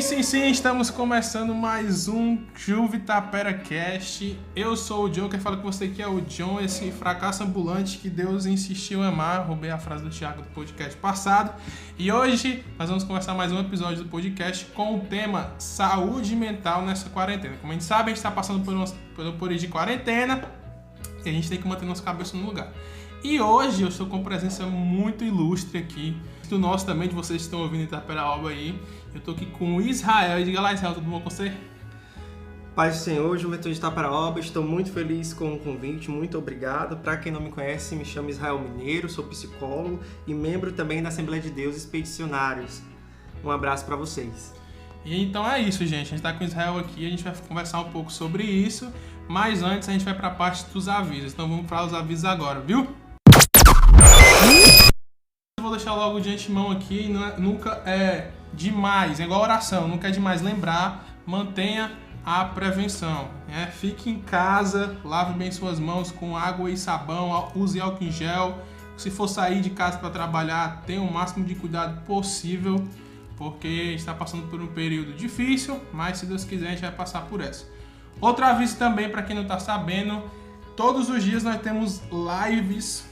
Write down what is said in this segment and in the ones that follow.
Sim, estamos começando mais um Juve Tapera Cast. Eu sou o John, quem fala com você aqui é o John, esse fracasso ambulante que Deus insistiu em amar. Roubei a frase do Thiago do podcast passado. E hoje nós vamos começar mais um episódio do podcast com o tema saúde mental nessa quarentena. Como a gente sabe, a gente está passando por um período de quarentena e a gente tem que manter nossa cabeça no lugar. E hoje eu estou com presença muito ilustre aqui, do nosso também, de vocês que estão ouvindo Itaperaoba aí. Eu estou aqui com o Israel. E diga lá, Israel, tudo bom com você? Paz do Senhor, Juventude de Itaperaoba, estou muito feliz com o convite, muito obrigado. Para quem não me conhece, me chamo Israel Mineiro, sou psicólogo e membro também da Assembleia de Deus Expedicionários. Um abraço para vocês. E então é isso, gente. A gente está com o Israel aqui, a gente vai conversar um pouco sobre isso, mas antes a gente vai para a parte dos avisos. Então vamos para os avisos agora, viu? Eu vou deixar logo de antemão aqui, nunca é demais, é igual oração, nunca é demais lembrar, mantenha a prevenção, né? Fique em casa, lave bem suas mãos com água e sabão, use álcool em gel. Se for sair de casa para trabalhar, tenha o máximo de cuidado possível, porque está passando por um período difícil, mas se Deus quiser a gente vai passar por essa. Outro aviso também, para quem não está sabendo, todos os dias nós temos lives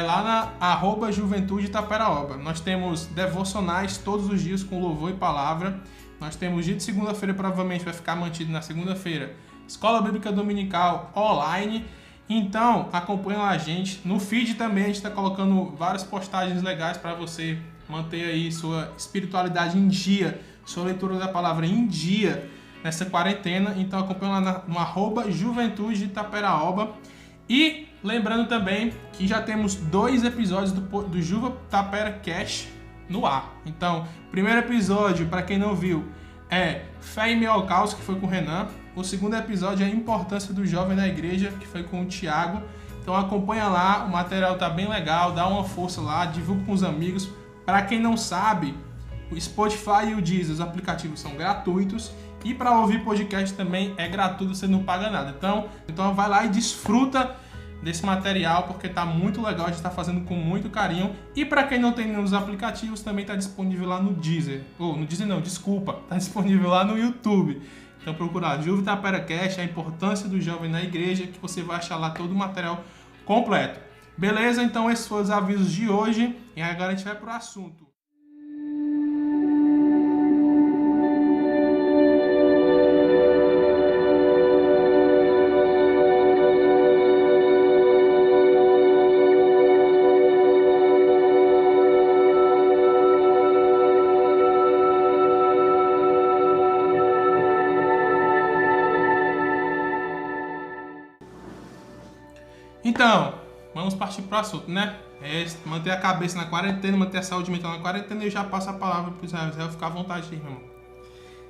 lá na @Juventude Itaperaoba. Nós temos devocionais todos os dias com louvor e palavra. Nós temos dia de segunda-feira, provavelmente vai ficar mantido na segunda-feira, Escola Bíblica Dominical online. Então, acompanha lá a gente. No feed também a gente está colocando várias postagens legais para você manter aí sua espiritualidade em dia, sua leitura da palavra em dia nessa quarentena. Então, acompanha lá no @Juventude Itaperaoba. E lembrando também que já temos 2 episódios do Juva Tapera Cash no ar. Então, o primeiro episódio, para quem não viu, é Fé em Meio ao Caos, que foi com o Renan. O segundo episódio é a importância do jovem na igreja, que foi com o Thiago. Então acompanha lá, o material tá bem legal, dá uma força lá, divulga com os amigos. Para quem não sabe, o Spotify e o Deezer, os aplicativos são gratuitos. E para ouvir podcast também é gratuito, você não paga nada. Então vai lá e desfruta desse material, porque tá muito legal, a gente tá fazendo com muito carinho. E para quem não tem nos aplicativos, também tá disponível lá no Deezer. No Deezer não, desculpa, tá disponível lá no YouTube. Então procura Juve Tapera Cash, a importância do jovem na igreja, que você vai achar lá todo o material completo. Beleza? Então esses foram os avisos de hoje e agora a gente vai pro assunto. Então, vamos partir para o assunto, né? Manter a cabeça na quarentena, manter a saúde mental na quarentena, e eu já passo a palavra para o Israel ficar à vontade aí, meu irmão.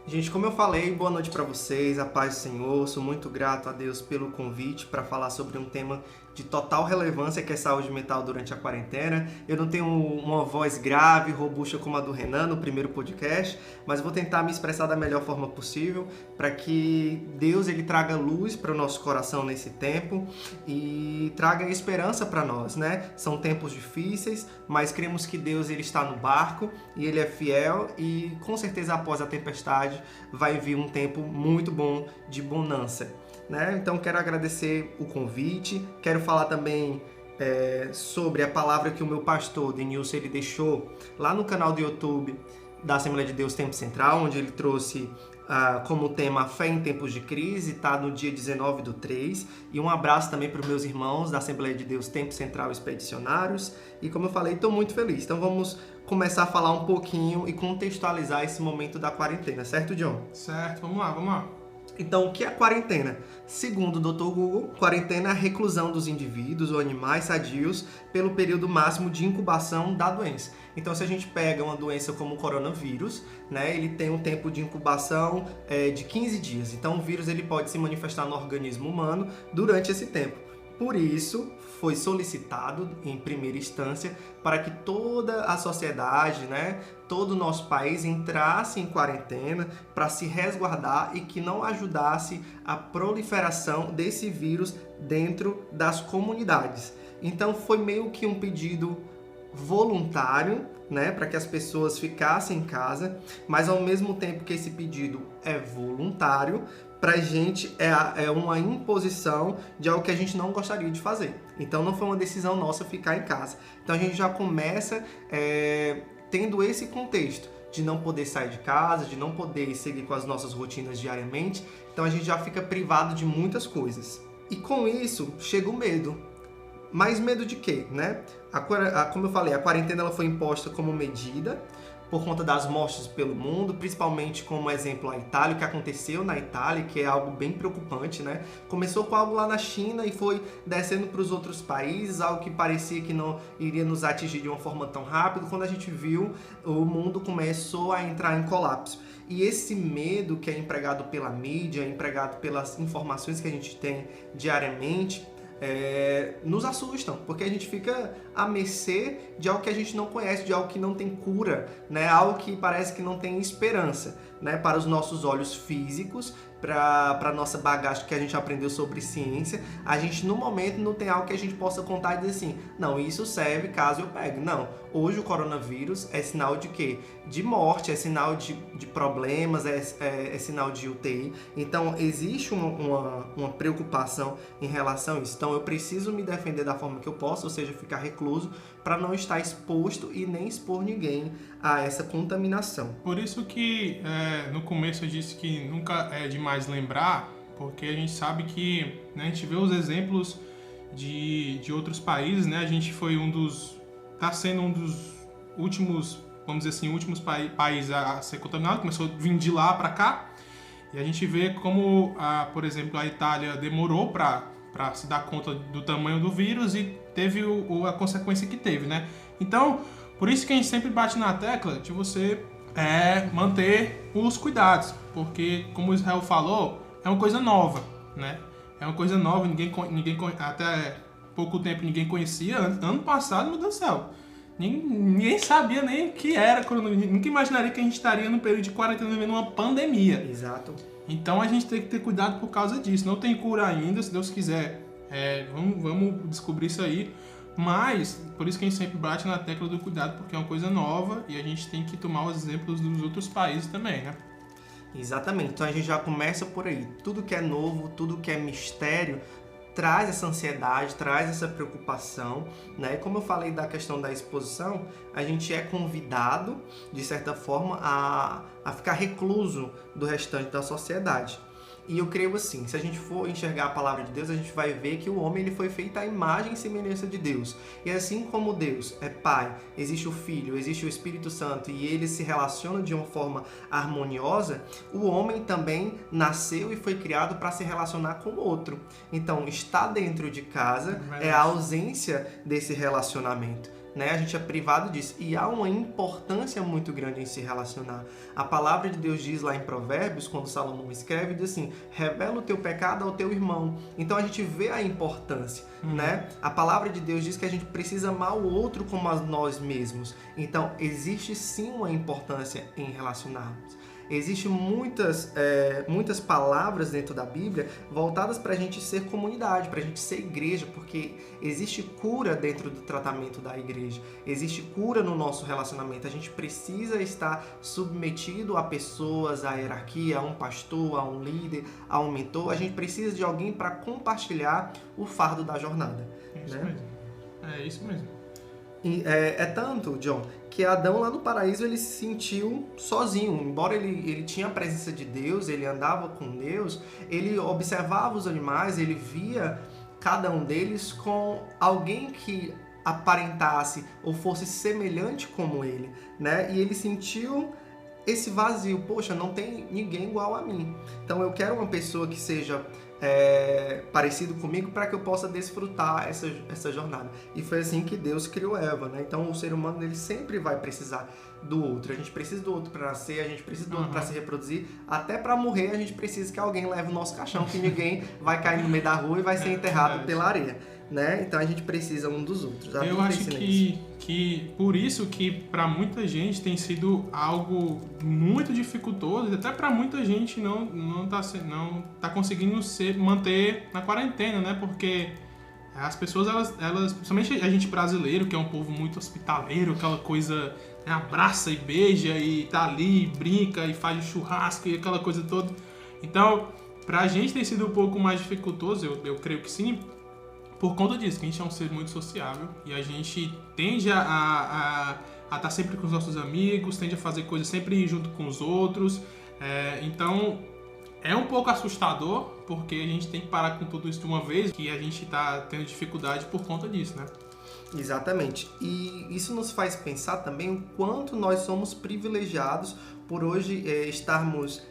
Gente, como eu falei, boa noite para vocês, a paz do Senhor. Sou muito grato a Deus pelo convite para falar sobre um tema de total relevância, que é saúde mental durante a quarentena. Eu não tenho uma voz grave, robusta como a do Renan no primeiro podcast, mas vou tentar me expressar da melhor forma possível para que Deus ele traga luz para o nosso coração nesse tempo e traga esperança para nós, né? São tempos difíceis, mas cremos que Deus ele está no barco e ele é fiel e com certeza após a tempestade vai vir um tempo muito bom de bonança. Né? Então quero agradecer o convite, quero falar também sobre a palavra que o meu pastor Denilson ele deixou lá no canal do YouTube da Assembleia de Deus Tempo Central, onde ele trouxe como tema Fé em Tempos de Crise, tá no dia 19/3, e um abraço também para os meus irmãos da Assembleia de Deus Tempo Central Expedicionários, e como eu falei, estou muito feliz. Então vamos começar a falar um pouquinho e contextualizar esse momento da quarentena, certo, John? Certo, vamos lá. Então, o que é quarentena? Segundo o Dr. Google, quarentena é a reclusão dos indivíduos ou animais sadios pelo período máximo de incubação da doença. Então, se a gente pega uma doença como o coronavírus, né, ele tem um tempo de incubação de 15 dias. Então, o vírus ele pode se manifestar no organismo humano durante esse tempo. Por isso, foi solicitado, em primeira instância, para que toda a sociedade, né, todo o nosso país entrasse em quarentena para se resguardar e que não ajudasse a proliferação desse vírus dentro das comunidades. Então, foi meio que um pedido voluntário, né, para que as pessoas ficassem em casa, mas ao mesmo tempo que esse pedido é voluntário, pra gente é uma imposição de algo que a gente não gostaria de fazer. Então não foi uma decisão nossa ficar em casa. Então a gente já começa tendo esse contexto de não poder sair de casa, de não poder seguir com as nossas rotinas diariamente. Então a gente já fica privado de muitas coisas. E com isso chega o medo. Mas medo de quê, né? Como eu falei, a quarentena ela foi imposta como medida por conta das mortes pelo mundo, principalmente como exemplo a Itália, o que aconteceu na Itália, que é algo bem preocupante, né? Começou com algo lá na China e foi descendo para os outros países, algo que parecia que não iria nos atingir de uma forma tão rápida. Quando a gente viu, o mundo começou a entrar em colapso. E esse medo que é empregado pela mídia, empregado pelas informações que a gente tem diariamente, nos assustam, porque a gente fica à mercê de algo que a gente não conhece, de algo que não tem cura, né? Algo que parece que não tem esperança, né? Para os nossos olhos físicos, para a nossa bagagem que a gente aprendeu sobre ciência, a gente no momento não tem algo que a gente possa contar e dizer assim, não, isso serve caso eu pegue. Não, hoje o coronavírus é sinal de quê? De morte, é sinal de problemas, é sinal de UTI. Então existe uma preocupação em relação a isso. Então eu preciso me defender da forma que eu posso, ou seja, ficar recluso, para não estar exposto e nem expor ninguém a essa contaminação. Por isso que no começo eu disse que nunca é demais lembrar, porque a gente sabe que, né, a gente vê os exemplos de outros países, né? A gente foi está sendo um dos últimos, vamos dizer assim, últimos países a ser contaminado, começou a vir de lá para cá, e a gente vê como, por exemplo, a Itália demorou para se dar conta do tamanho do vírus e teve a consequência que teve, né? Então, por isso que a gente sempre bate na tecla de você manter os cuidados, porque, como o Israel falou, é uma coisa nova, né? É uma coisa nova, ninguém até pouco tempo ninguém conhecia. Ano passado, meu Deus do céu, ninguém sabia nem o que era coronavírus, nunca imaginaria que a gente estaria num período de quarentena vivendo uma pandemia. Exato. Então a gente tem que ter cuidado por causa disso. Não tem cura ainda, se Deus quiser, vamos descobrir isso aí. Mas, por isso que a gente sempre bate na tecla do cuidado, porque é uma coisa nova e a gente tem que tomar os exemplos dos outros países também, né? Exatamente. Então a gente já começa por aí. Tudo que é novo, tudo que é mistério, traz essa ansiedade, traz essa preocupação, né? Como eu falei da questão da exposição, a gente é convidado, de certa forma, a ficar recluso do restante da sociedade. E eu creio assim, se a gente for enxergar a palavra de Deus, a gente vai ver que o homem ele foi feito à imagem e semelhança de Deus. E assim como Deus é Pai, existe o Filho, existe o Espírito Santo e eles se relacionam de uma forma harmoniosa, o homem também nasceu e foi criado para se relacionar com o outro. Então, estar dentro de casa é a ausência desse relacionamento. Né? A gente é privado disso e há uma importância muito grande em se relacionar. A palavra de Deus diz lá em Provérbios, quando Salomão escreve, diz assim, revela o teu pecado ao teu irmão. Então a gente vê a importância, né? A palavra de Deus diz que a gente precisa amar o outro como a nós mesmos. Então existe sim uma importância em relacionarmos. Existem muitas palavras dentro da Bíblia voltadas para a gente ser comunidade, para a gente ser igreja, porque existe cura dentro do tratamento da igreja, existe cura no nosso relacionamento. A gente precisa estar submetido a pessoas, a hierarquia, a um pastor, a um líder, a um mentor. A gente precisa de alguém para compartilhar o fardo da jornada. Isso né? mesmo. É isso mesmo. E é tanto, John, que Adão lá no paraíso ele se sentiu sozinho. Embora ele tinha a presença de Deus, ele andava com Deus, ele observava os animais, ele via cada um deles com alguém que aparentasse ou fosse semelhante como ele, né? E ele sentiu esse vazio. Poxa, não tem ninguém igual a mim. Então eu quero uma pessoa que seja parecido comigo para que eu possa desfrutar essa jornada. E foi assim que Deus criou Eva, né? Então o ser humano ele sempre vai precisar do outro. A gente precisa do outro para nascer, a gente precisa do outro para se reproduzir, até para morrer a gente precisa que alguém leve o nosso caixão, que ninguém vai cair no meio da rua e vai ser enterrado pela areia, né? Então a gente precisa um dos outros. Eu acho que por isso que para muita gente tem sido algo muito dificultoso, até para muita gente não tá conseguindo manter na quarentena, né? Porque As pessoas, elas, principalmente a gente brasileiro, que é um povo muito hospitaleiro, aquela coisa, né, abraça e beija e tá ali, brinca e faz churrasco e aquela coisa toda. Então, pra gente tem sido um pouco mais dificultoso, eu creio que sim, por conta disso, que a gente é um ser muito sociável e a gente tende a estar sempre com os nossos amigos, tende a fazer coisas sempre junto com os outros. Então, é um pouco assustador, porque a gente tem que parar com tudo isso de uma vez, que a gente está tendo dificuldade por conta disso, né? Exatamente. E isso nos faz pensar também o quanto nós somos privilegiados por hoje estarmos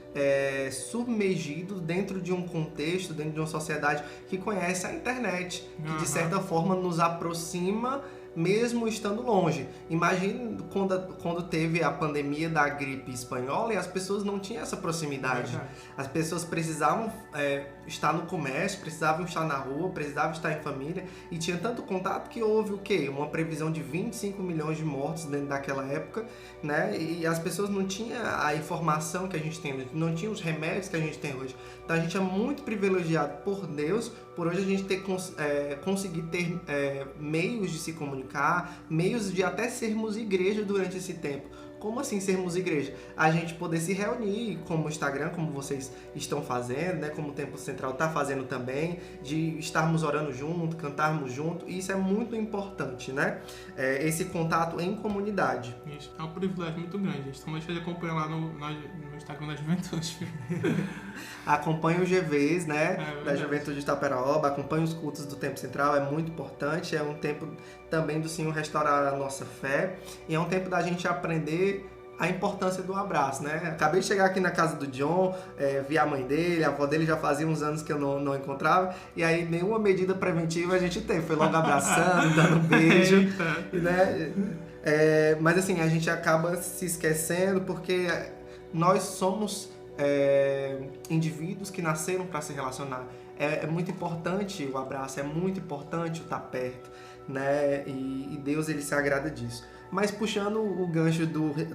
submergidos dentro de um contexto, dentro de uma sociedade que conhece a internet, que de certa forma nos aproxima mesmo estando longe. Imagine quando teve a pandemia da gripe espanhola e as pessoas não tinham essa proximidade. As pessoas precisavam estar no comércio, precisavam estar na rua, precisavam estar em família e tinha tanto contato que houve o quê? Uma previsão de 25 milhões de mortos dentro daquela época, né? E as pessoas não tinham a informação que a gente tem, não tinham os remédios que a gente tem hoje. Então a gente é muito privilegiado por Deus, por hoje a gente conseguir ter meios de se comunicar, meios de até sermos igreja durante esse tempo. Como assim sermos igreja? A gente poder se reunir como o Instagram, como vocês estão fazendo, né? Como o Tempo Central está fazendo também, de estarmos orando junto, cantarmos junto, e isso é muito importante, né? Esse contato em comunidade. Isso é um privilégio muito grande, gente. Então deixa eu acompanhar lá no Instagram da Juventude. Acompanhe os GVs, né? Da Juventude de Itaperoba, acompanhe os cultos do Tempo Central, é muito importante, é um tempo também do Senhor restaurar a nossa fé, e é um tempo da gente aprender a importância do abraço, né? Acabei de chegar aqui na casa do John, vi a mãe dele, a avó dele já fazia uns anos que eu não encontrava, e aí nenhuma medida preventiva a gente teve, foi logo abraçando, dando beijo, né? Mas assim, a gente acaba se esquecendo porque nós somos indivíduos que nasceram para se relacionar. É muito importante o abraço, é muito importante o estar perto, né? E Deus, ele se agrada disso. Mas puxando o gancho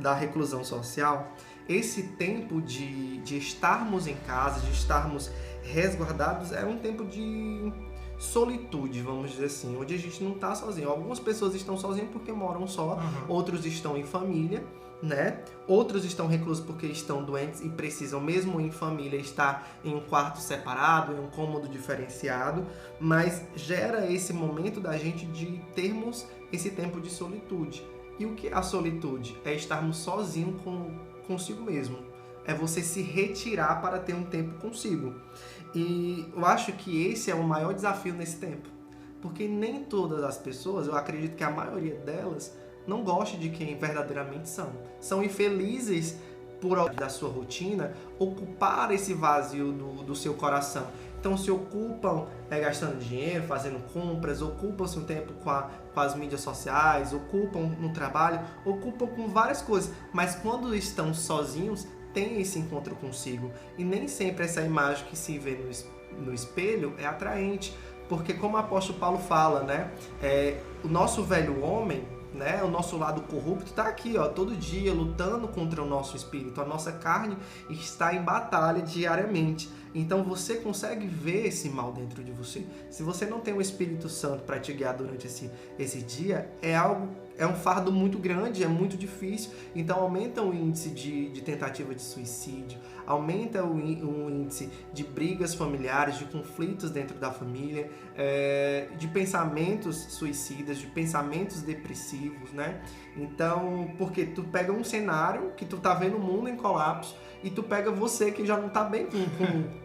da reclusão social, esse tempo de estarmos em casa, de estarmos resguardados, é um tempo de solitude, vamos dizer assim, onde a gente não está sozinho. Algumas pessoas estão sozinhas porque moram só, outros estão em família, né? Outros estão reclusos porque estão doentes e precisam, mesmo em família, estar em um quarto separado, em um cômodo diferenciado, mas gera esse momento da gente de termos esse tempo de solitude. E o que é a solitude? É estarmos sozinhos consigo mesmo. É você se retirar para ter um tempo consigo. E eu acho que esse é o maior desafio nesse tempo. Porque nem todas as pessoas, eu acredito que a maioria delas, não gosta de quem verdadeiramente são. São infelizes por da sua rotina ocupar esse vazio do seu coração. Então se ocupam gastando dinheiro, fazendo compras, ocupam-se um tempo com as mídias sociais, ocupam no trabalho, ocupam com várias coisas. Mas quando estão sozinhos, tem esse encontro consigo. E nem sempre essa imagem que se vê no espelho é atraente. Porque como o apóstolo Paulo fala, né? O nosso velho homem, né, o nosso lado corrupto está aqui, ó, todo dia lutando contra o nosso espírito. A nossa carne está em batalha diariamente. Então você consegue ver esse mal dentro de você. Se você não tem o Espírito Santo para te guiar durante esse dia, é um fardo muito grande, é muito difícil. Então aumenta o índice de tentativa de suicídio, aumenta o índice de brigas familiares, de conflitos dentro da família, de pensamentos suicidas, de pensamentos depressivos, né? Então, porque tu pega um cenário que tu tá vendo o mundo em colapso e tu pega você que já não tá bem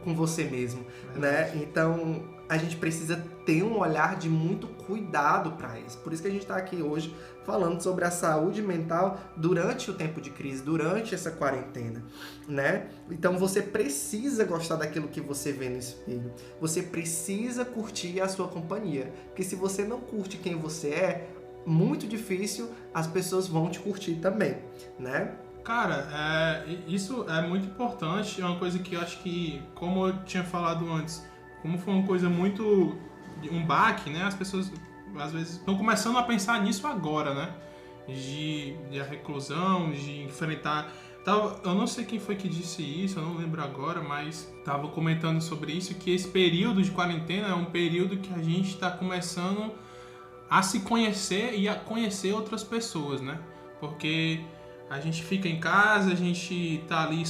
com você mesmo, né? Então, a gente precisa ter um olhar de muito cuidado para isso. Por isso que a gente está aqui hoje falando sobre a saúde mental durante o tempo de crise, durante essa quarentena, né? Então você precisa gostar daquilo que você vê no espelho. Você precisa curtir a sua companhia. Porque se você não curte quem você é, muito difícil as pessoas vão te curtir também, né? Cara, isso é muito importante. É uma coisa que eu acho que, como eu tinha falado antes, como foi uma coisa muito... um baque, né? As pessoas, às vezes, estão começando a pensar nisso agora, né? De a reclusão, de enfrentar Eu não sei quem foi que disse isso, eu não lembro agora, mas tava comentando sobre isso, que esse período de quarentena é um período que a gente está começando a se conhecer e a conhecer outras pessoas, né? Porque a gente fica em casa, a gente tá ali...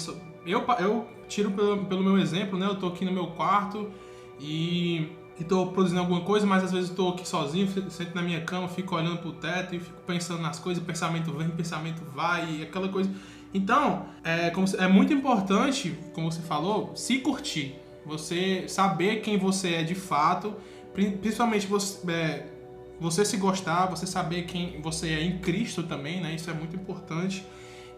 Eu tiro pelo meu exemplo, né? Eu tô aqui no meu quarto e tô produzindo alguma coisa, mas às vezes eu tô aqui sozinho, sento na minha cama, fico olhando pro teto e fico pensando nas coisas, pensamento vem, pensamento vai, e aquela coisa... Então, é muito importante, como você falou, se curtir. Você saber quem você é de fato, principalmente você se gostar, você saber quem você é em Cristo também, né? Isso é muito importante.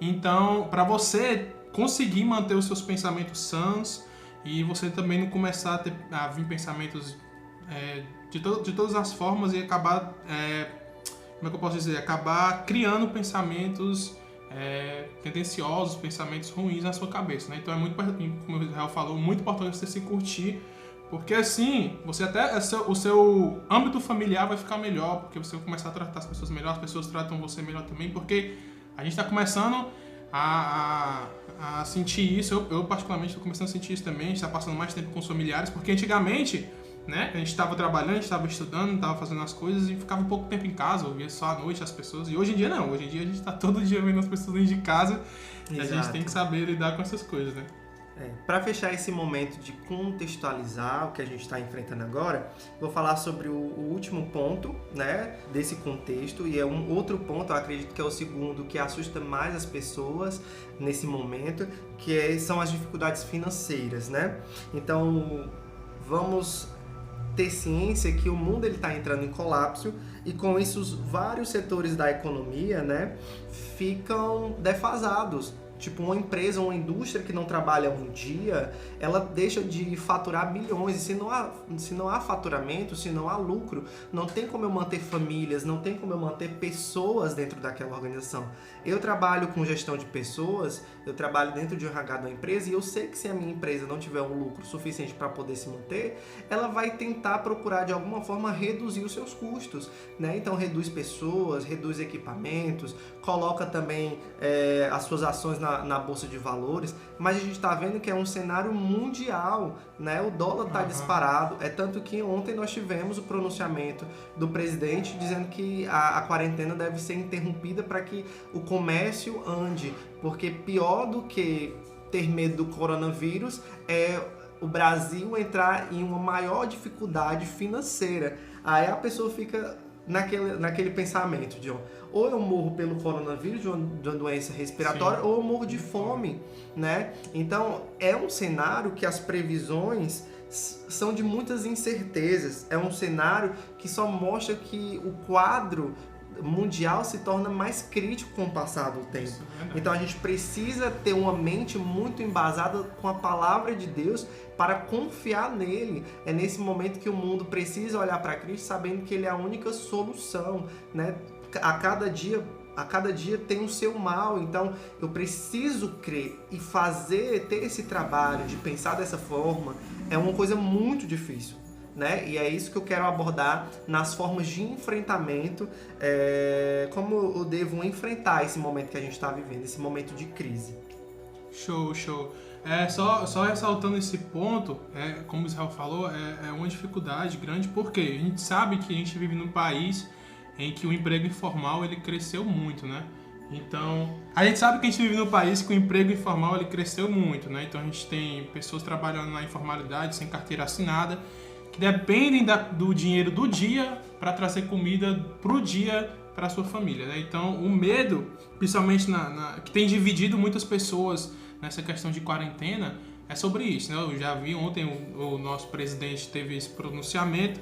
Então, para você conseguir manter os seus pensamentos sãos e você também não começar a vir pensamentos de todas as formas e acabar, como é que eu posso dizer? Acabar criando pensamentos tendenciosos, pensamentos ruins na sua cabeça, né? Então é muito, como o Israel falou, muito importante você se curtir, porque assim, você até o seu âmbito familiar vai ficar melhor, porque você vai começar a tratar as pessoas melhor, as pessoas tratam você melhor também, porque a gente está começando a sentir isso. Eu particularmente estou começando a sentir isso também. A gente está passando mais tempo com os familiares, porque antigamente, né, a gente estava trabalhando, a gente estava estudando, estava fazendo as coisas e ficava pouco tempo em casa, ouvia só à noite as pessoas. E hoje em dia não, hoje em dia a gente está todo dia vendo as pessoas dentro de casa. Exato. E a gente tem que saber lidar com essas coisas, né? Para fechar esse momento de contextualizar o que a gente está enfrentando agora, vou falar sobre o último ponto, né, desse contexto, e é um outro ponto, eu acredito que é o segundo, que assusta mais as pessoas nesse momento, são as dificuldades financeiras, né? Então, vamos ter ciência que o mundo está entrando em colapso e com isso os vários setores da economia, né, ficam defasados. Tipo, uma empresa, uma indústria que não trabalha um dia, ela deixa de faturar bilhões. E se não há faturamento, se não há lucro, não tem como eu manter famílias, não tem como eu manter pessoas dentro daquela organização. Eu trabalho com gestão de pessoas, eu trabalho dentro de um RH de uma empresa e eu sei que se a minha empresa não tiver um lucro suficiente para poder se manter, ela vai tentar procurar de alguma forma reduzir os seus custos, né? Então reduz pessoas, reduz equipamentos, coloca também as suas ações na bolsa de valores, mas a gente está vendo que é um cenário mundial, né? O dólar está disparado, é tanto que ontem nós tivemos o pronunciamento do presidente dizendo que a quarentena deve ser interrompida para que o comércio ande, porque pior do que ter medo do coronavírus é o Brasil entrar em uma maior dificuldade financeira. Aí a pessoa fica naquele pensamento de ou eu morro pelo coronavírus, de uma doença respiratória, sim, ou eu morro de fome, né? Então, é um cenário que as previsões são de muitas incertezas. É um cenário que só mostra que o quadro mundial se torna mais crítico com o passar do tempo. Então a gente precisa ter uma mente muito embasada com a palavra de Deus para confiar nele. É nesse momento que o mundo precisa olhar para Cristo sabendo que ele é a única solução, né? A cada dia tem o seu mal, então eu preciso crer e ter esse trabalho de pensar dessa forma é uma coisa muito difícil, né? E é isso que eu quero abordar nas formas de enfrentamento, como eu devo enfrentar esse momento que a gente está vivendo, esse momento de crise. Show. Só ressaltando esse ponto, como o Israel falou, é uma dificuldade grande, porque a gente sabe que a gente vive num país em que o emprego informal ele cresceu muito, né? Então, a gente sabe que a gente vive num país que o emprego informal ele cresceu muito, né? Então a gente tem pessoas trabalhando na informalidade, sem carteira assinada, que dependem do dinheiro do dia para trazer comida pro dia para sua família, né? Então, o medo, principalmente que tem dividido muitas pessoas nessa questão de quarentena, é sobre isso, né? Eu já vi ontem o nosso presidente teve esse pronunciamento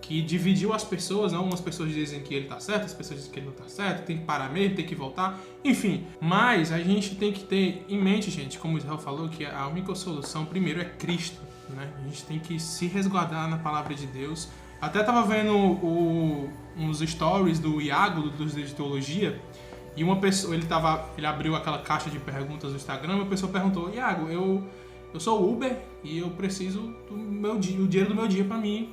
que dividiu as pessoas, né? Algumas pessoas dizem que ele tá certo, as pessoas dizem que ele não tá certo, tem que parar mesmo, tem que voltar, enfim. Mas a gente tem que ter em mente, gente, como o Israel falou, que a única solução, primeiro, é Cristo, né? A gente tem que se resguardar na palavra de Deus. Até tava vendo uns stories do Iago, dos de teologia, e uma pessoa, ele abriu aquela caixa de perguntas no Instagram, e uma pessoa perguntou: Iago, eu sou Uber e eu preciso o dinheiro do meu dia para mim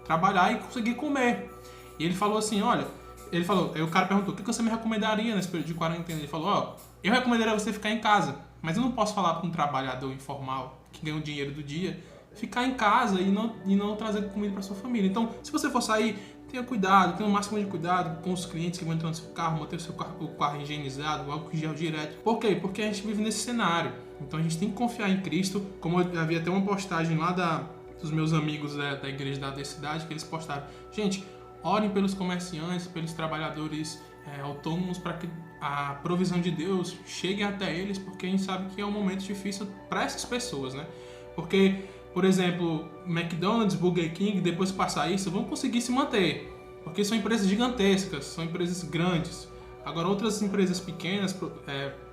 trabalhar e conseguir comer. E ele falou assim, aí o cara perguntou: o que você me recomendaria nesse período de quarentena? Ele falou: eu recomendaria você ficar em casa. Mas eu não posso falar para um trabalhador informal que ganha o dinheiro do dia ficar em casa e não trazer comida para sua família. Então, se você for sair, tenha cuidado, tenha o máximo de cuidado com os clientes que vão entrar no seu carro, manter o carro higienizado, o álcool gel direto. Por quê? Porque a gente vive nesse cenário. Então a gente tem que confiar em Cristo. Como eu havia até uma postagem lá dos meus amigos da igreja da cidade, que eles postaram. Gente, orem pelos comerciantes, pelos trabalhadores autônomos, para que a provisão de Deus chegue até eles, porque a gente sabe que é um momento difícil para essas pessoas, né? Porque, por exemplo, McDonald's, Burger King, depois que passar isso, vão conseguir se manter, porque são empresas gigantescas, são empresas grandes. Agora, outras empresas pequenas,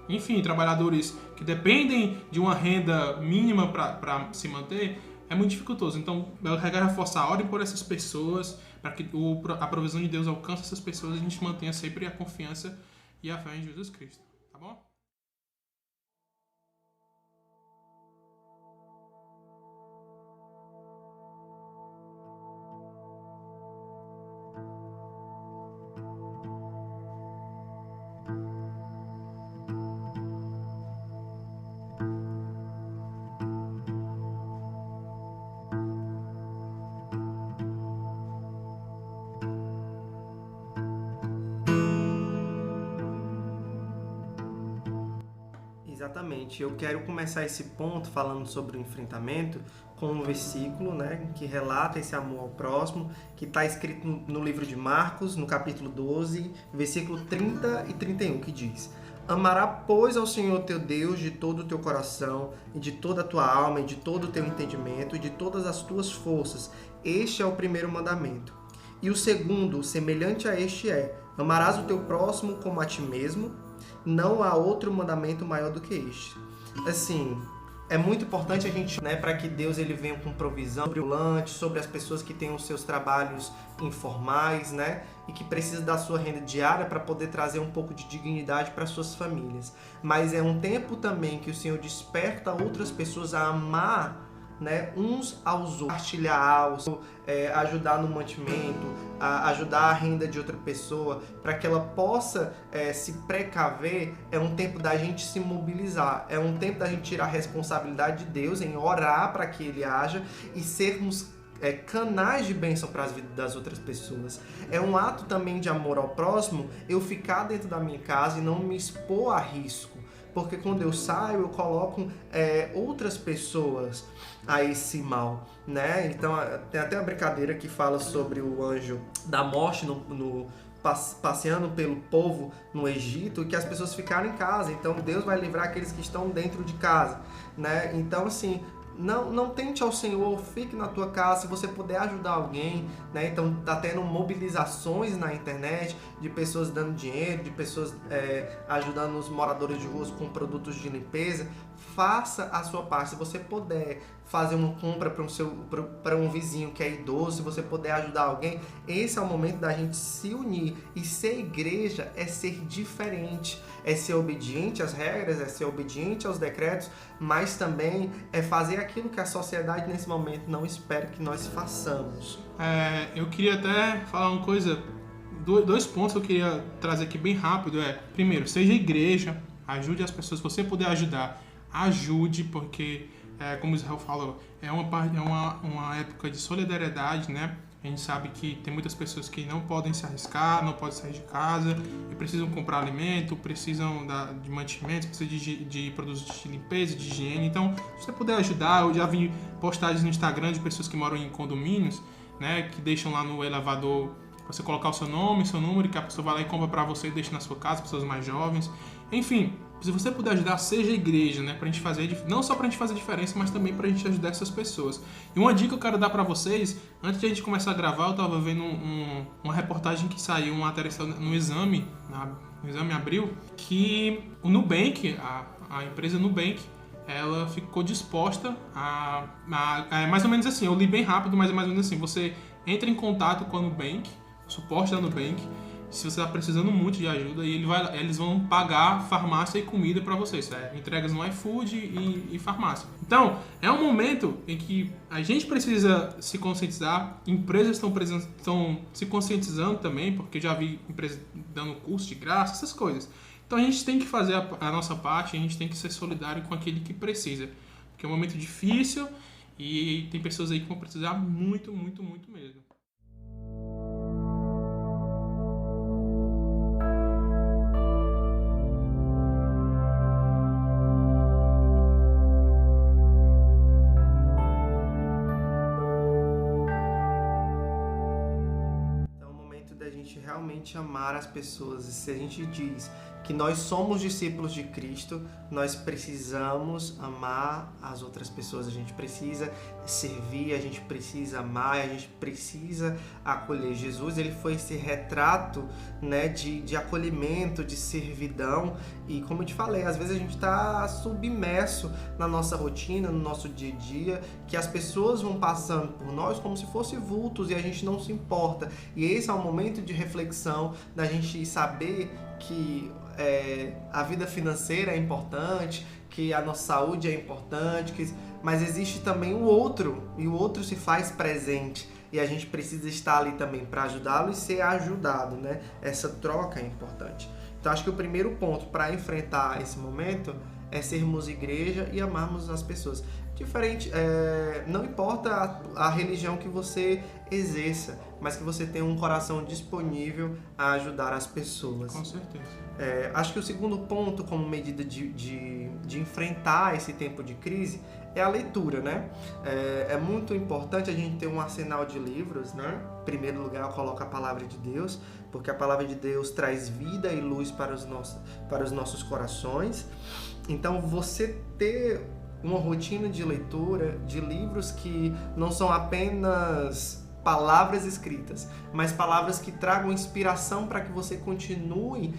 enfim, trabalhadores que dependem de uma renda mínima para se manter, é muito dificultoso. Então, eu quero reforçar, orem por essas pessoas, para que a provisão de Deus alcance essas pessoas e a gente mantenha sempre a confiança e a fé em Jesus Cristo. Tá bom? Exatamente. Eu quero começar esse ponto falando sobre o enfrentamento com um versículo, né, que relata esse amor ao próximo, que está escrito no livro de Marcos, no capítulo 12, versículo 30 e 31, que diz: Amará, pois, ao Senhor teu Deus de todo o teu coração, e de toda a tua alma, e de todo o teu entendimento, e de todas as tuas forças. Este é o primeiro mandamento. E o segundo, semelhante a este, é: amarás o teu próximo como a ti mesmo. Não há outro mandamento maior do que este. Assim, é muito importante a gente, né, para que Deus ele venha com provisão sobre as pessoas que têm os seus trabalhos informais, né, e que precisam da sua renda diária para poder trazer um pouco de dignidade para suas famílias. Mas é um tempo também que o Senhor desperta outras pessoas a amar, né, uns aos outros, partilhar, ajudar no mantimento, ajudar a renda de outra pessoa, para que ela possa se precaver. É um tempo da gente se mobilizar, é um tempo da gente tirar a responsabilidade de Deus em orar para que Ele haja e sermos canais de bênção para as vidas das outras pessoas. É um ato também de amor ao próximo eu ficar dentro da minha casa e não me expor a risco, porque quando eu saio eu coloco outras pessoas a esse mal, né? Então tem até uma brincadeira que fala sobre o anjo da morte passeando pelo povo no Egito, e que as pessoas ficaram em casa. Então Deus vai livrar aqueles que estão dentro de casa, né? Então assim, não tente ao Senhor, fique na tua casa. Se você puder ajudar alguém, né? Então tá tendo mobilizações na internet de pessoas dando dinheiro, de pessoas ajudando os moradores de ruas com produtos de limpeza. Faça a sua parte. Se você puder fazer uma compra para um vizinho que é idoso, se você puder ajudar alguém, esse é o momento da gente se unir. E ser igreja é ser diferente, é ser obediente às regras, é ser obediente aos decretos, mas também é fazer aquilo que a sociedade nesse momento não espera que nós façamos. Eu queria até falar uma coisa, dois pontos que eu queria trazer aqui bem rápido. Primeiro, seja igreja, ajude as pessoas. Se você puder ajudar, ajude, porque como o Israel falou, é uma época de solidariedade, né? A gente sabe que tem muitas pessoas que não podem se arriscar, não podem sair de casa e precisam comprar alimento, precisam de mantimentos, precisam de produtos de limpeza, de higiene. Então, se você puder ajudar, eu já vi postagens no Instagram de pessoas que moram em condomínios, né, que deixam lá no elevador você colocar o seu nome, seu número, e que a pessoa vai lá e compra para você e deixa na sua casa, pessoas mais jovens. Enfim, se você puder ajudar, seja igreja, né? Pra gente fazer, não só pra gente fazer diferença, mas também pra gente ajudar essas pessoas. E uma dica que eu quero dar pra vocês, antes de a gente começar a gravar, eu tava vendo uma reportagem que saiu, uma matéria no Exame Abril, que o Nubank, a empresa Nubank, ela ficou disposta mais ou menos assim, eu li bem rápido, mas é mais ou menos assim, você entra em contato com a Nubank, o suporte da Nubank, se você está precisando muito de ajuda, e eles vão pagar farmácia e comida para vocês, entregas no iFood e farmácia. Então, é um momento em que a gente precisa se conscientizar, empresas estão se conscientizando também, porque eu já vi empresas dando curso de graça, essas coisas. Então a gente tem que fazer a nossa parte, a gente tem que ser solidário com aquele que precisa. Porque é um momento difícil e tem pessoas aí que vão precisar muito, muito, muito mesmo. Realmente amar as pessoas. E se a gente diz que nós somos discípulos de Cristo, nós precisamos amar as outras pessoas, a gente precisa servir, a gente precisa amar, a gente precisa acolher. Jesus, ele foi esse retrato, né, de acolhimento, de servidão, e como eu te falei, às vezes a gente está submerso na nossa rotina, no nosso dia a dia, que as pessoas vão passando por nós como se fossem vultos e a gente não se importa. E esse é o momento de reflexão, da gente saber que a vida financeira é importante, que a nossa saúde é importante, mas existe também o outro, e o outro se faz presente, e a gente precisa estar ali também para ajudá-lo e ser ajudado, né? Essa troca é importante. Então acho que o primeiro ponto para enfrentar esse momento é sermos igreja e amarmos as pessoas. Diferente, não importa a religião que você exerça, mas que você tenha um coração disponível a ajudar as pessoas. Com certeza. Acho que o segundo ponto, como medida de enfrentar esse tempo de crise, é a leitura, né? É muito importante a gente ter um arsenal de livros, né? Em primeiro lugar, eu coloco a palavra de Deus, porque a palavra de Deus traz vida e luz para os nossos corações. Então, você ter uma rotina de leitura de livros que não são apenas palavras escritas, mas palavras que tragam inspiração para que você continue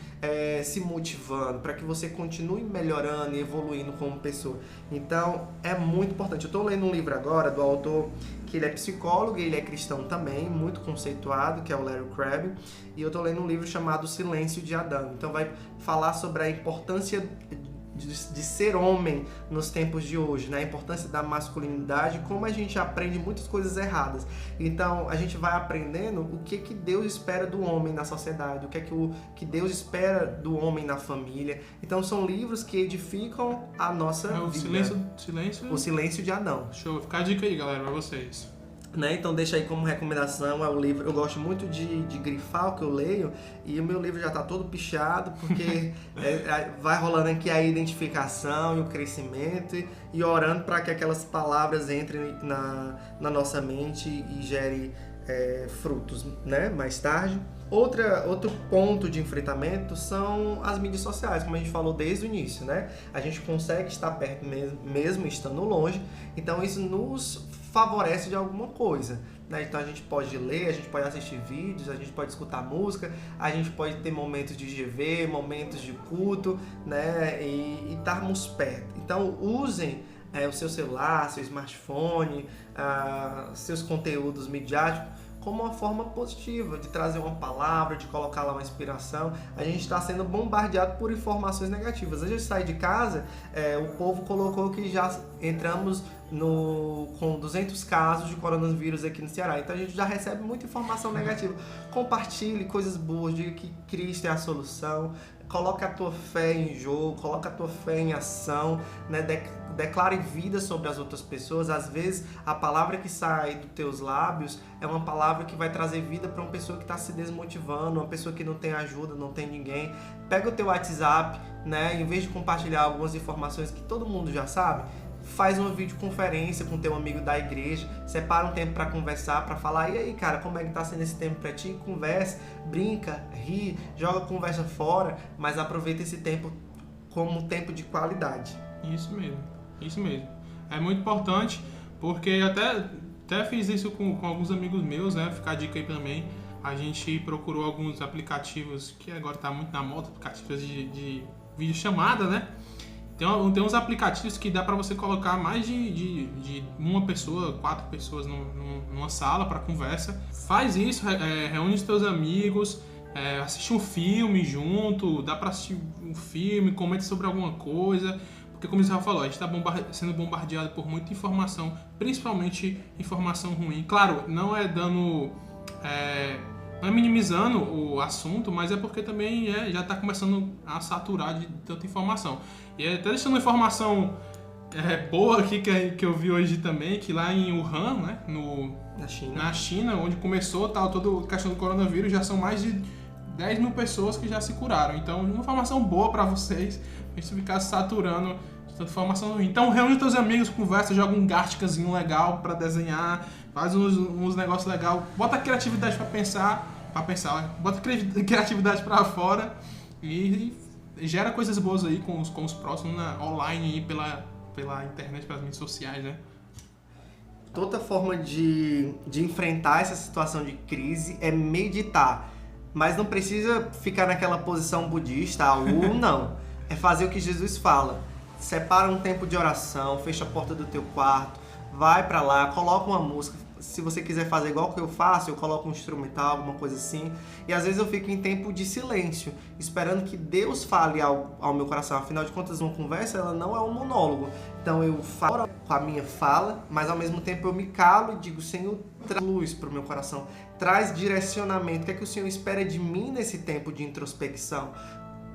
se motivando, para que você continue melhorando e evoluindo como pessoa. Então, é muito importante. Eu estou lendo um livro agora do autor que ele é psicólogo e ele é cristão também, muito conceituado, que é o Larry Crabb, e eu estou lendo um livro chamado Silêncio de Adão. Então, vai falar sobre a importância de ser homem nos tempos de hoje, né? A importância da masculinidade, como a gente aprende muitas coisas erradas. Então, a gente vai aprendendo o que Deus espera do homem na sociedade, o que Deus espera do homem na família. Então, são livros que edificam a nossa vida. O Silêncio de Adão. Show, fica a dica aí, galera, pra vocês. Né? Então deixa aí como recomendação, é o livro. Eu gosto muito de grifar o que eu leio, e o meu livro já está todo pichado, porque vai rolando aqui a identificação e o crescimento, e orando para que aquelas palavras entrem na nossa mente e gerem frutos, né? Mais tarde. Outro ponto de enfrentamento são as mídias sociais, como a gente falou desde o início, né? A gente consegue estar perto mesmo estando longe, então isso nos favorece de alguma coisa, né? Então a gente pode ler, a gente pode assistir vídeos, a gente pode escutar música, a gente pode ter momentos de GV, momentos de culto, né? E estarmos perto. Então usem o seu celular, seu smartphone, seus conteúdos midiáticos como uma forma positiva de trazer uma palavra, de colocar lá uma inspiração. A gente está sendo bombardeado por informações negativas. A gente sai de casa, o povo colocou que já entramos com 200 casos de coronavírus aqui no Ceará. Então a gente já recebe muita informação negativa. Compartilhe coisas boas, diga que Cristo é a solução. Coloca a tua fé em jogo, coloca a tua fé em ação, né? Declare vida sobre as outras pessoas. Às vezes a palavra que sai dos teus lábios é uma palavra que vai trazer vida para uma pessoa que está se desmotivando, uma pessoa que não tem ajuda, não tem ninguém. Pega o teu WhatsApp, né? Em vez de compartilhar algumas informações que todo mundo já sabe, faz uma videoconferência com teu amigo da igreja, separa um tempo para conversar, para falar, e aí, cara, como é que tá sendo esse tempo para ti? Conversa, brinca, ri, joga a conversa fora, mas aproveita esse tempo como um tempo de qualidade. Isso mesmo. É muito importante, porque até fiz isso com alguns amigos meus, né? Fica a dica aí também. A gente procurou alguns aplicativos, que agora tá muito na moda, aplicativos de videochamada, né? Tem uns aplicativos que dá para você colocar mais de uma pessoa, 4 pessoas numa sala para conversa. Faz isso, reúne os teus amigos, assiste um filme junto, dá para assistir um filme, comenta sobre alguma coisa. Porque como você já falou, a gente está sendo bombardeado por muita informação, principalmente informação ruim. Claro, não é dando não é minimizando o assunto, mas é porque também já está começando a saturar de tanta informação. E até deixando uma informação boa aqui que eu vi hoje também, que lá em Wuhan, né, na China, onde começou toda a questão do coronavírus, já são mais de 10 mil pessoas que já se curaram. Então, uma informação boa para vocês, pra gente ficar saturando de tanta informação ruim. Então, reúne teus amigos, conversa, joga um Garticazinho legal para desenhar, faz uns negócios legais, bota a criatividade para pensar, bota a criatividade para fora e gera coisas boas aí com os próximos online aí pela internet, pelas mídias sociais, né? Toda forma de enfrentar essa situação de crise é meditar. Mas não precisa ficar naquela posição budista, não. É fazer o que Jesus fala. Separa um tempo de oração, fecha a porta do teu quarto, vai pra lá, coloca uma música. Se você quiser fazer igual que eu faço, eu coloco um instrumental, alguma coisa assim. E às vezes eu fico em tempo de silêncio, esperando que Deus fale ao meu coração. Afinal de contas, uma conversa, ela não é um monólogo. Então eu falo com a minha fala, mas ao mesmo tempo eu me calo e digo, Senhor, traz luz para o meu coração, traz direcionamento. O que é que o Senhor espera de mim nesse tempo de introspecção?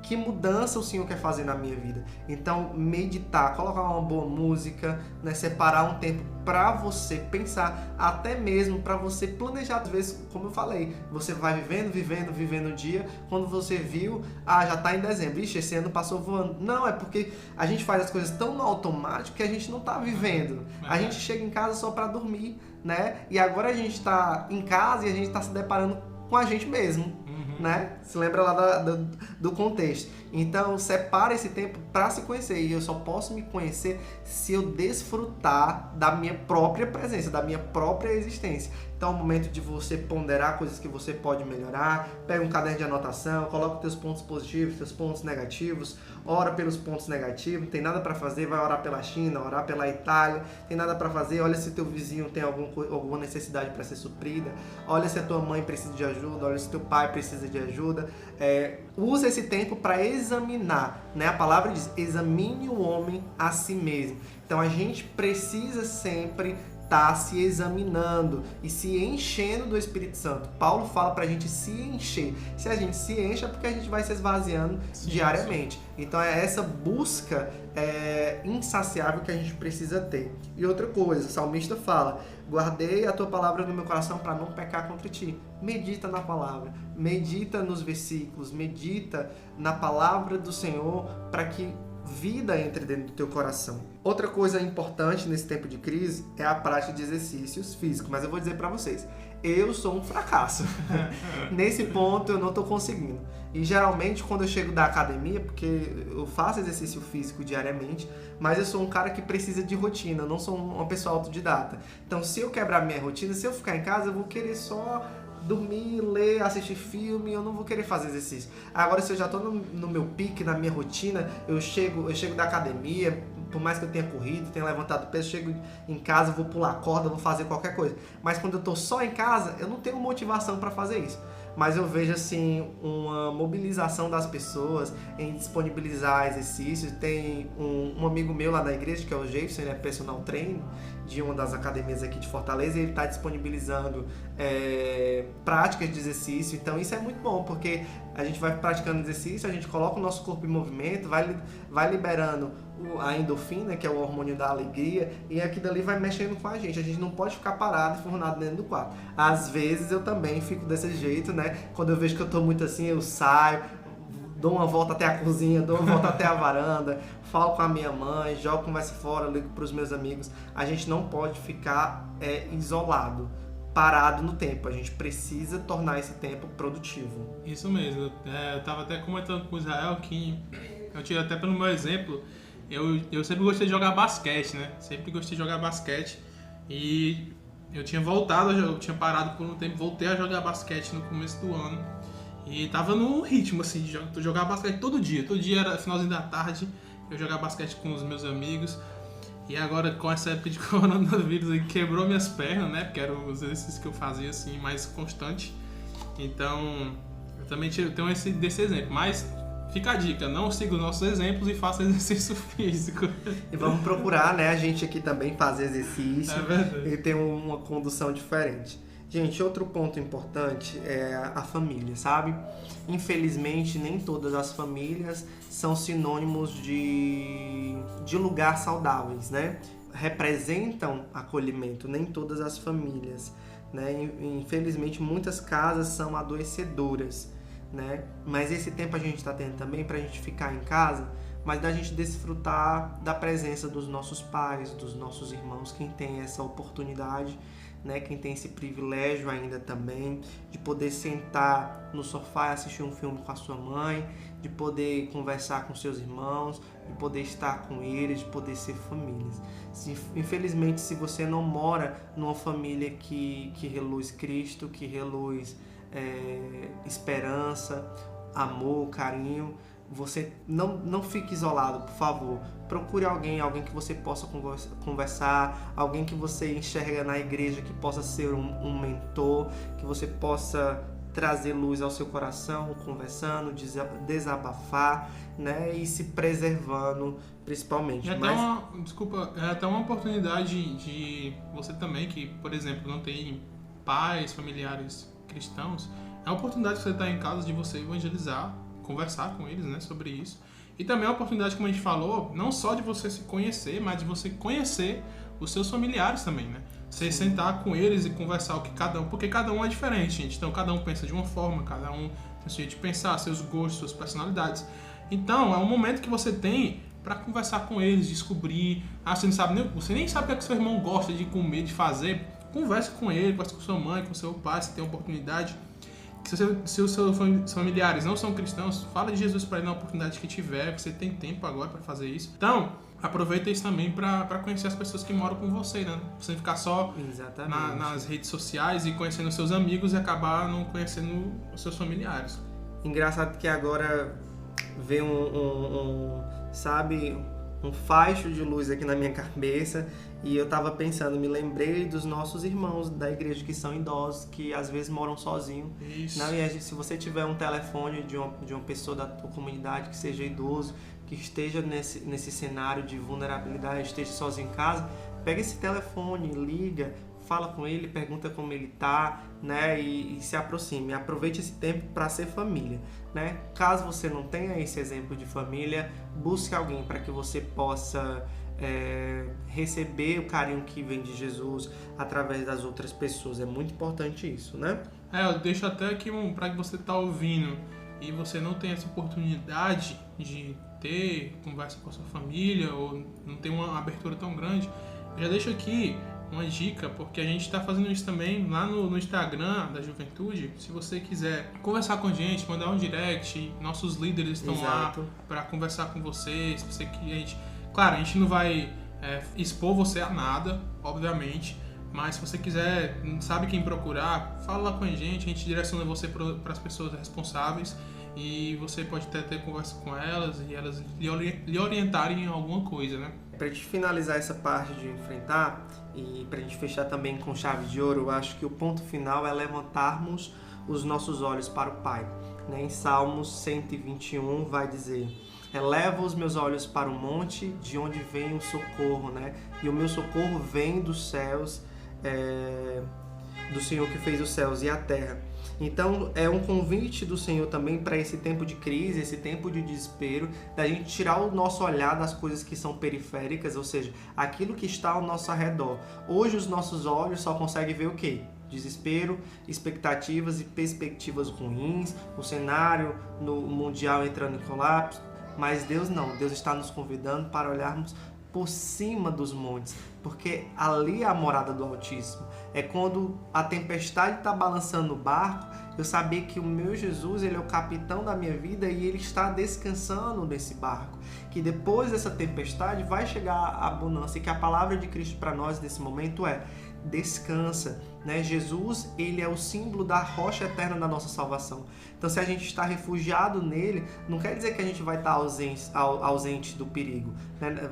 Que mudança o Senhor quer fazer na minha vida? Então, meditar, colocar uma boa música, né? Separar um tempo para você pensar, até mesmo para você planejar. Às vezes, como eu falei, você vai vivendo o dia, quando você viu, já tá em dezembro, ixi, esse ano passou voando. Não, é porque a gente faz as coisas tão no automático que a gente não tá vivendo. A gente chega em casa só para dormir, né? E agora a gente tá em casa e a gente tá se deparando com a gente mesmo. Né? Se lembra lá do contexto. Então, separa esse tempo para se conhecer. E eu só posso me conhecer se eu desfrutar da minha própria presença, da minha própria existência. Então, é o momento de você ponderar coisas que você pode melhorar. Pega um caderno de anotação, coloca os teus pontos positivos, teus pontos negativos. Ora pelos pontos negativos. Não tem nada para fazer, vai orar pela China, orar pela Itália. Tem nada para fazer, olha se teu vizinho tem alguma necessidade para ser suprida. Olha se a tua mãe precisa de ajuda. Olha se teu pai precisa de ajuda. Usa esse tempo para examinar, né? A palavra diz, examine o homem a si mesmo. Então a gente precisa sempre estar se examinando e se enchendo do Espírito Santo. Paulo fala pra gente se encher. Se a gente se enche é porque a gente vai se esvaziando diariamente. Então é essa busca insaciável que a gente precisa ter. E outra coisa, o salmista fala, guardei a tua palavra no meu coração para não pecar contra ti. Medita na palavra, medita nos versículos, medita na palavra do Senhor para que vida entre dentro do teu coração. Outra coisa importante nesse tempo de crise é a prática de exercícios físicos, mas eu vou dizer para vocês, eu sou um fracasso. Nesse ponto eu não estou conseguindo. E geralmente quando eu chego da academia, porque eu faço exercício físico diariamente, mas eu sou um cara que precisa de rotina, eu não sou uma pessoa autodidata. Então se eu quebrar minha rotina, se eu ficar em casa, eu vou querer só dormir, ler, assistir filme, eu não vou querer fazer exercício. Agora, se eu já tô no meu pique, na minha rotina, eu chego da academia, por mais que eu tenha corrido, tenha levantado peso, chego em casa, vou pular corda, vou fazer qualquer coisa. Mas quando eu tô só em casa, eu não tenho motivação para fazer isso. Mas eu vejo, assim, uma mobilização das pessoas em disponibilizar exercícios. Tem um amigo meu lá na igreja, que é o Jefferson, ele é personal trainer de uma das academias aqui de Fortaleza, e ele está disponibilizando práticas de exercício. Então isso é muito bom, porque a gente vai praticando exercício, a gente coloca o nosso corpo em movimento, vai liberando a endorfina, que é o hormônio da alegria, e aquilo ali vai mexendo com a gente não pode ficar parado e enfurnado dentro do quarto. Às vezes eu também fico desse jeito, né? Quando eu vejo que eu tô muito assim, eu saio, dou uma volta até a cozinha, dou uma volta até a varanda, falo com a minha mãe, jogo conversa fora, ligo pros meus amigos. A gente não pode ficar isolado, parado no tempo. A gente precisa tornar esse tempo produtivo. Isso mesmo. Eu tava até comentando com o Israel que eu tiro até pelo meu exemplo. Eu sempre gostei de jogar basquete, né? Sempre gostei de jogar basquete. E eu tinha parado por um tempo, voltei a jogar basquete no começo do ano. E tava num ritmo, assim, de jogar basquete todo dia. Todo dia era finalzinho da tarde, eu jogava basquete com os meus amigos. E agora, com essa época de coronavírus, aí, quebrou minhas pernas, né? Porque eram os exercícios que eu fazia, assim, mais constante. Então, eu também tenho desse exemplo. Mas fica a dica, não siga os nossos exemplos e faça exercício físico. E vamos procurar, né, a gente aqui também fazer exercício e ter uma condução diferente. Gente, outro ponto importante é a família, sabe? Infelizmente, nem todas as famílias são sinônimos de lugar saudáveis, né? Representam acolhimento, nem todas as famílias, né? Infelizmente, muitas casas são adoecedoras, né? Mas esse tempo a gente está tendo também para a gente ficar em casa, mas da gente desfrutar da presença dos nossos pais, dos nossos irmãos, quem tem essa oportunidade, né, quem tem esse privilégio ainda também de poder sentar no sofá e assistir um filme com a sua mãe, de poder conversar com seus irmãos, de poder estar com eles, de poder ser famílias. Infelizmente, se você não mora numa família que reluz Cristo, que reluz esperança, amor, carinho, você não fique isolado, por favor. Procure alguém que você possa conversar, alguém que você enxerga na igreja que possa ser um mentor, que você possa trazer luz ao seu coração, conversando, desabafar, né? E se preservando, principalmente. É até uma oportunidade de você também, que, por exemplo, não tem pais, familiares cristãos, é a oportunidade que você está em casa de você evangelizar, conversar com eles, né, sobre isso. E também é uma oportunidade, como a gente falou, não só de você se conhecer, mas de você conhecer os seus familiares também, né? Você sentar com eles e conversar porque cada um é diferente, gente. Então, cada um pensa de uma forma, cada um tem seu jeito de pensar, seus gostos, suas personalidades. Então, é um momento que você tem para conversar com eles, descobrir. Você nem sabe o que seu irmão gosta de comer, de fazer. Converse com ele, converse com sua mãe, com seu pai, se tem oportunidade. Se os seus familiares não são cristãos, fala de Jesus para ele na oportunidade que tiver, você tem tempo agora para fazer isso. Então, aproveita isso também para conhecer as pessoas que moram com você, né? Você ficar só nas redes sociais e conhecendo os seus amigos e acabar não conhecendo os seus familiares. Engraçado que agora vem um facho de luz aqui na minha cabeça e eu tava pensando, me lembrei dos nossos irmãos da igreja que são idosos, que às vezes moram sozinhos. Isso. Não, e se você tiver um telefone de uma pessoa da tua comunidade que seja idoso, que esteja nesse cenário de vulnerabilidade, esteja sozinho em casa, pega esse telefone, liga, fala com ele, pergunta como ele tá, né, e se aproxime. Aproveite esse tempo para ser família, né? Caso você não tenha esse exemplo de família, busque alguém para que você possa receber o carinho que vem de Jesus através das outras pessoas. É muito importante isso, né? Eu deixo até aqui para que você tá ouvindo e você não tem essa oportunidade de ter conversa com a sua família ou não tem uma abertura tão grande, eu já deixo aqui uma dica, porque a gente está fazendo isso também lá no Instagram da Juventude. Se você quiser conversar com a gente, mandar um direct, nossos líderes estão lá para conversar com você. Se você claro, a gente não vai expor você a nada, obviamente, mas se você quiser, não sabe quem procurar, fala lá com a gente direciona você para as pessoas responsáveis e você pode ter conversa com elas e elas lhe orientarem em alguma coisa, né? Para a gente finalizar essa parte de enfrentar e para a gente fechar também com chave de ouro, eu acho que o ponto final é levantarmos os nossos olhos para o Pai, né? Em Salmos 121 vai dizer: eleva os meus olhos para o monte, de onde vem o socorro, né? E o meu socorro vem dos céus, do Senhor que fez os céus e a terra. Então, é um convite do Senhor também para esse tempo de crise, esse tempo de desespero, da gente tirar o nosso olhar das coisas que são periféricas, ou seja, aquilo que está ao nosso redor. Hoje, os nossos olhos só conseguem ver o quê? Desespero, expectativas e perspectivas ruins, o cenário no mundial entrando em colapso. Mas Deus não, Deus está nos convidando para olharmos por cima dos montes, porque ali é a morada do Altíssimo. É quando a tempestade está balançando o barco, eu saber que o meu Jesus, ele é o capitão da minha vida e ele está descansando nesse barco. Que depois dessa tempestade vai chegar a bonança e que a palavra de Cristo para nós nesse momento é: descansa, né? Jesus, ele é o símbolo da rocha eterna da nossa salvação. Então, se a gente está refugiado nele, não quer dizer que a gente vai estar ausente do perigo, né?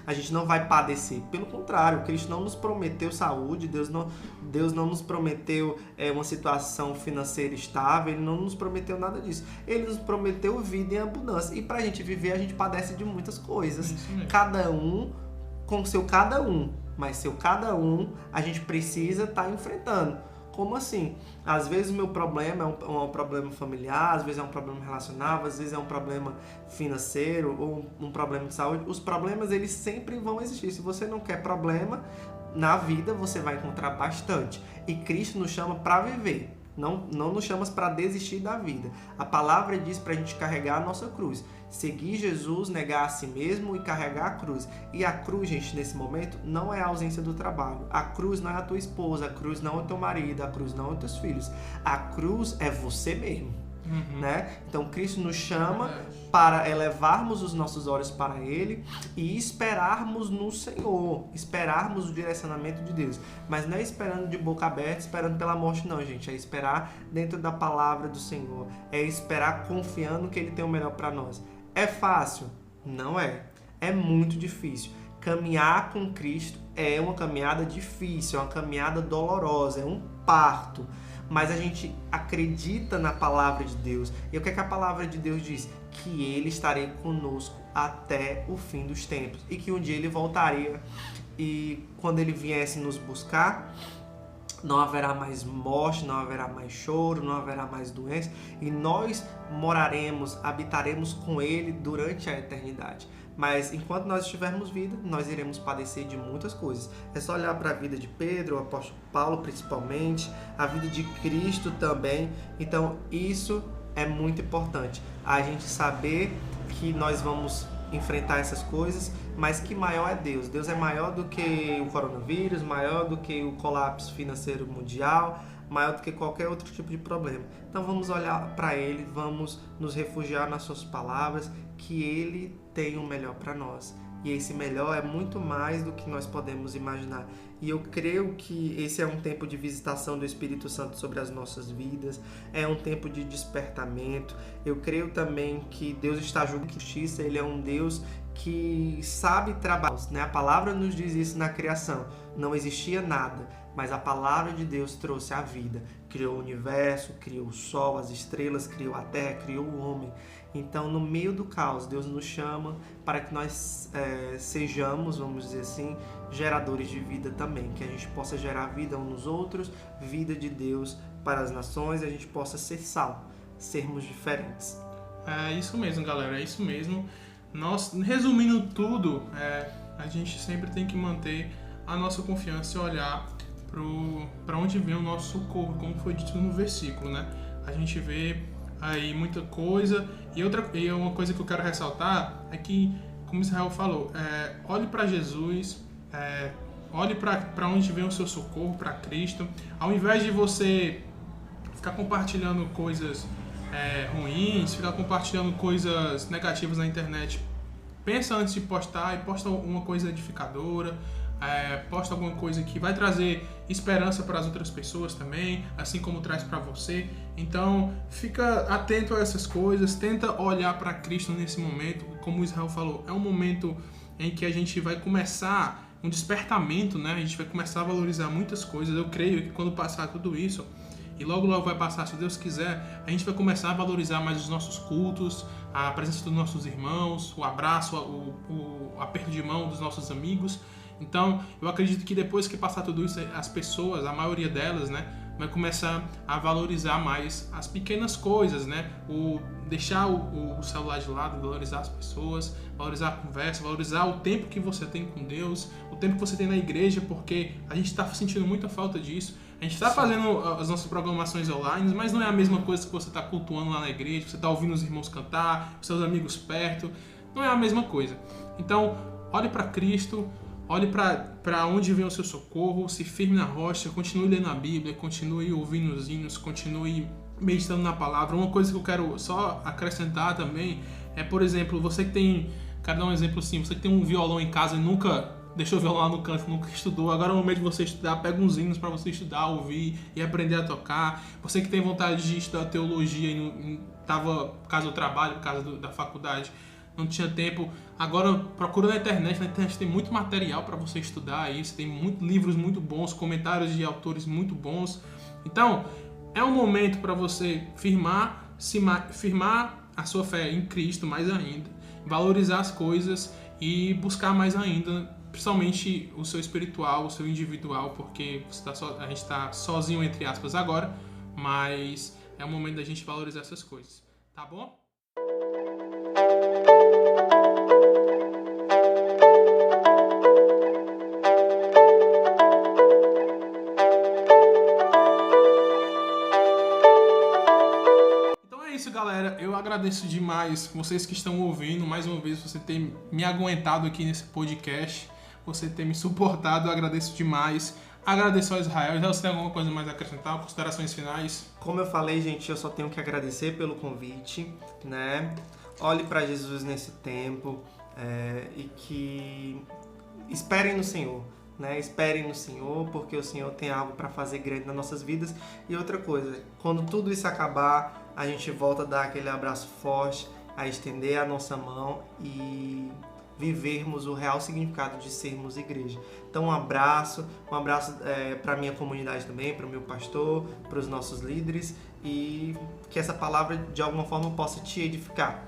A gente não vai padecer. Pelo contrário, Cristo não nos prometeu saúde, Deus não nos prometeu uma situação financeira estável, ele não nos prometeu nada disso. Ele nos prometeu vida em abundância. E para a gente viver, a gente padece de muitas coisas. Cada um com seu cada um. mas seu cada um a gente precisa estar enfrentando. Como assim? Às vezes o meu problema é um problema familiar, às vezes é um problema relacional, às vezes é um problema financeiro ou um problema de saúde. Os problemas, eles sempre vão existir. Se você não quer problema na vida, você vai encontrar bastante. E Cristo nos chama para viver. Não nos chama para desistir da vida. A palavra diz para a gente carregar a nossa cruz. Seguir Jesus, negar a si mesmo e carregar a cruz. E a cruz, gente, nesse momento, não é a ausência do trabalho. A cruz não é a tua esposa, a cruz não é o teu marido, a cruz não é os teus filhos. A cruz é você mesmo. Né? Então Cristo nos chama para elevarmos os nossos olhos para Ele e esperarmos no Senhor, esperarmos o direcionamento de Deus, mas não é esperando de boca aberta, esperando pela morte não, gente, é esperar dentro da palavra do Senhor, é esperar confiando que Ele tem o melhor para nós. É fácil? Não é. É muito difícil. Caminhar com Cristo é uma caminhada difícil, é uma caminhada dolorosa, é um parto. Mas a gente acredita na palavra de Deus. E o que é que a palavra de Deus diz? Que Ele estaria conosco até o fim dos tempos. E que um dia Ele voltaria. E quando Ele viesse nos buscar, não haverá mais morte, não haverá mais choro, não haverá mais doença. E nós moraremos, habitaremos com Ele durante a eternidade. Mas enquanto nós estivermos vida, nós iremos padecer de muitas coisas. É só olhar para a vida de Pedro, o apóstolo Paulo principalmente, a vida de Cristo também. Então isso é muito importante. A gente saber que nós vamos enfrentar essas coisas, mas que maior é Deus. Deus é maior do que o coronavírus, maior do que o colapso financeiro mundial, maior do que qualquer outro tipo de problema. Então vamos olhar para Ele, vamos nos refugiar nas suas palavras, que Ele tem o melhor para nós. E esse melhor é muito mais do que nós podemos imaginar. E eu creio que esse é um tempo de visitação do Espírito Santo sobre as nossas vidas, é um tempo de despertamento. Eu creio também que Deus está julgando justiça, Ele é um Deus que sabe trabalhar, né? A palavra nos diz isso na criação. Não existia nada, mas a palavra de Deus trouxe a vida. Criou o universo, criou o sol, as estrelas, criou a terra, criou o homem. Então, no meio do caos, Deus nos chama para que nós sejamos, vamos dizer assim, geradores de vida também. Que a gente possa gerar vida uns nos outros, vida de Deus para as nações, e a gente possa ser sal, sermos diferentes. É isso mesmo, galera, é isso mesmo. Nós, resumindo tudo, a gente sempre tem que manter a nossa confiança e olhar para onde vem o nosso socorro, como foi dito no versículo, né? A gente vê aí muita coisa, e uma coisa que eu quero ressaltar é que, como Israel falou, olhe para Jesus, olhe para onde vem o seu socorro, para Cristo. Ao invés de você ficar compartilhando coisas ruins, ficar compartilhando coisas negativas na internet, pensa antes de postar e posta uma coisa edificadora, posta alguma coisa que vai trazer esperança para as outras pessoas também, assim como traz para você. Então fica atento a essas coisas, tenta olhar para Cristo nesse momento. Como o Israel falou, é um momento em que a gente vai começar um despertamento, né? A gente vai começar a valorizar muitas coisas. Eu creio que quando passar tudo isso, e logo vai passar, se Deus quiser, a gente vai começar a valorizar mais os nossos cultos, a presença dos nossos irmãos, o abraço, o aperto de mão dos nossos amigos. Então, eu acredito que depois que passar tudo isso, as pessoas, a maioria delas, né, vai começar a valorizar mais as pequenas coisas, né? Deixar o celular de lado, valorizar as pessoas, valorizar a conversa, valorizar o tempo que você tem com Deus, o tempo que você tem na igreja, porque a gente está sentindo muita falta disso. A gente está fazendo as nossas programações online, mas não é a mesma coisa que você está cultuando lá na igreja, você está ouvindo os irmãos cantar, seus amigos perto, não é a mesma coisa. Então, olhe para Cristo, olhe para onde vem o seu socorro, se firme na rocha, continue lendo a Bíblia, continue ouvindo os hinos, continue meditando na palavra. Uma coisa que eu quero só acrescentar também é, por exemplo, você que tem, quero dar um exemplo assim, você que tem um violão em casa e nunca deixou o violão lá no canto, nunca estudou, agora é o momento de você estudar, pega uns hinos para você estudar, ouvir e aprender a tocar. Você que tem vontade de estudar teologia e estava por causa do trabalho, por causa da faculdade, não tinha tempo, agora procura na internet tem muito material para você estudar isso, tem livros muito bons, comentários de autores muito bons. Então, é um momento para você firmar a sua fé em Cristo mais ainda, valorizar as coisas e buscar mais ainda principalmente o seu espiritual, o seu individual, porque a gente está sozinho, entre aspas, agora, mas é o momento da gente valorizar essas coisas, tá bom? Galera, eu agradeço demais vocês que estão ouvindo, mais uma vez você ter me aguentado aqui nesse podcast, você ter me suportado, eu agradeço demais. Agradeço ao Israel. Você tem alguma coisa mais a acrescentar? Considerações finais? Como eu falei, gente, eu só tenho que agradecer pelo convite, né? Olhe para Jesus nesse tempo e que esperem no Senhor. Né? Esperem no Senhor, porque o Senhor tem algo para fazer grande nas nossas vidas. E outra coisa, quando tudo isso acabar, a gente volta a dar aquele abraço forte, a estender a nossa mão e vivermos o real significado de sermos igreja. Então um abraço para a minha comunidade também, para o meu pastor, para os nossos líderes, e que essa palavra de alguma forma possa te edificar.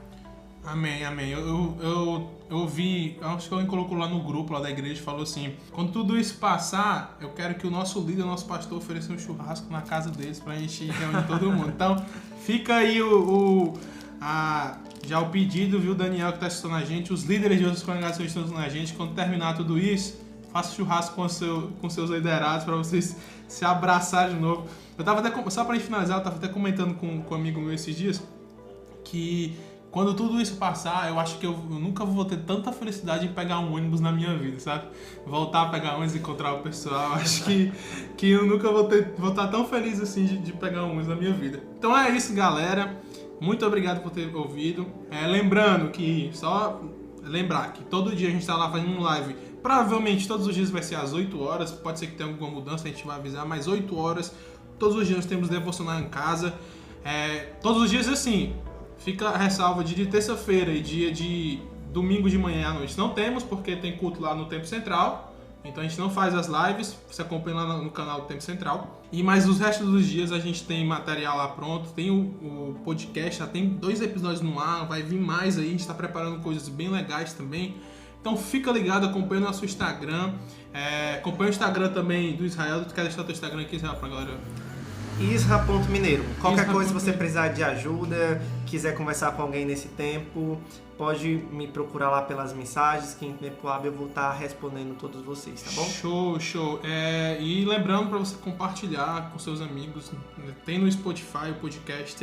Amém, amém. Eu vi, acho que alguém colocou lá no grupo lá da igreja, falou assim: quando tudo isso passar, eu quero que o nosso líder, o nosso pastor, ofereça um churrasco na casa deles pra gente reunir todo mundo. Então, fica aí já o pedido, viu, Daniel, que tá assistindo a gente, os líderes de outras congregações que estão assistindo a gente, quando terminar tudo isso, faça churrasco com seus liderados pra vocês se abraçarem de novo. Eu tava até, só pra gente finalizar, eu tava até comentando com um amigo meu esses dias, que quando tudo isso passar, eu acho que eu nunca vou ter tanta felicidade em pegar um ônibus na minha vida, sabe? Voltar a pegar ônibus e encontrar o pessoal, acho que eu nunca vou estar tão feliz assim de pegar um ônibus na minha vida. Então é isso, galera. Muito obrigado por ter ouvido. Lembrando que todo dia a gente está lá fazendo um live. Provavelmente todos os dias vai ser às 8 horas. Pode ser que tenha alguma mudança, a gente vai avisar. Mas 8 horas, todos os dias nós temos devocional em casa. Todos os dias assim. Fica a ressalva de terça-feira e dia de domingo de manhã à noite. Não temos, porque tem culto lá no Tempo Central. Então a gente não faz as lives. Você acompanha lá no canal do Tempo Central. Mas os restos dos dias a gente tem material lá pronto. Tem o podcast, já tem 2 episódios no ar. Vai vir mais aí. A gente está preparando coisas bem legais também. Então fica ligado, acompanha o nosso Instagram. Acompanha o Instagram também do Israel. Tu quer deixar o teu Instagram aqui, Israel, pra galera? Isra.mineiro. Qualquer coisa, se você precisar de ajuda, quiser conversar com alguém nesse tempo, pode me procurar lá pelas mensagens, que em tempo hábil eu vou estar respondendo todos vocês, tá bom? Show. E lembrando para você compartilhar com seus amigos, tem no Spotify o podcast.